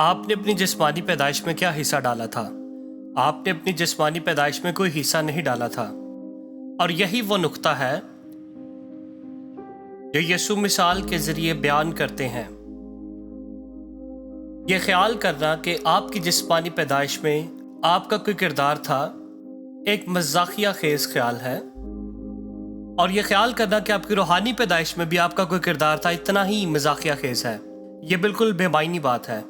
आपने अपनी जिस्मानी पैदाइश में क्या हिस्सा डाला था? आपने अपनी जिस्मानी पैदाइश में कोई हिस्सा नहीं डाला था। और यही वो नुक्ता है जो यीशु मिसाल के जरिए बयान करते हैं। यह ख्याल करना कि आपकी जिस्मानी पैदाइश में आपका कोई किरदार था एक मजाकिया खेज ख्याल है, और यह ख्याल करना कि आपकी रूहानी पैदाइश में भी आपका कोई किरदार था इतना ही मजाकिया खेज है। यह बिल्कुल बेमायनी बात है।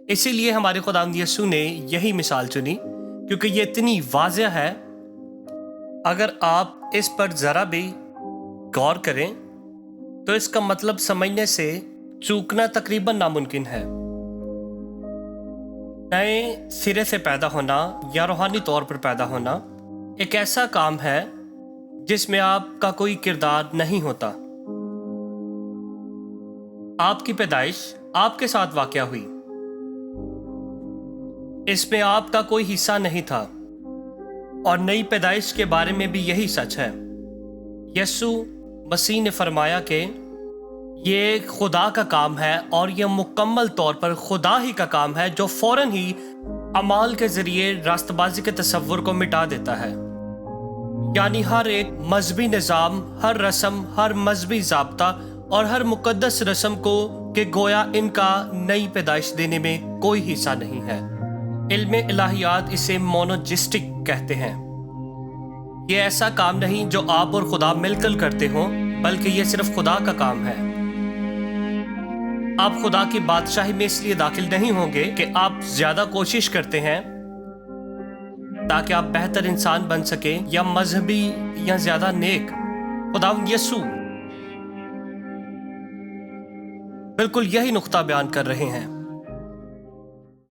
इसीलिए हमारे खुदावंद यीशु ने यही मिसाल चुनी, क्योंकि ये इतनी वाज़ेह है। अगर आप इस पर ज़रा भी गौर करें तो इसका मतलब समझने से चूकना तकरीबन नामुमकिन है। नए सिरे से पैदा होना या रूहानी तौर पर पैदा होना एक ऐसा काम है जिसमें आपका कोई किरदार नहीं होता। आपकी पैदाइश आपके साथ वाक़या हुई, इसमें आपका कोई हिस्सा नहीं था। और नई पैदाइश के बारे में भी यही सच है। यीशु मसीह ने फरमाया कि ये खुदा का काम है, और यह मुकम्मल तौर पर खुदा ही का काम है जो फौरन ही अमाल के जरिए रास्तबाजी के तस्वुर को मिटा देता है। यानी हर एक मजहबी निज़ाम, हर रस्म, हर मजहबी ज़ाब्ता और हर मुकद्दस रस्म को कि गोया इनका नई पैदाइश देने में कोई हिस्सा नहीं है। इल्म इलाहियात इसे मोनोजिस्टिक कहते हैं। ये ऐसा काम नहीं जो आप और खुदा मिलकर करते हो, बल्कि ये सिर्फ खुदा का काम है। आप खुदा की बादशाही में इसलिए दाखिल नहीं होंगे कि आप ज्यादा कोशिश करते हैं ताकि आप बेहतर इंसान बन सके, या मजहबी या ज्यादा नेक। खुदावंद यीशु बिल्कुल यही नुक्ता बयान कर रहे हैं।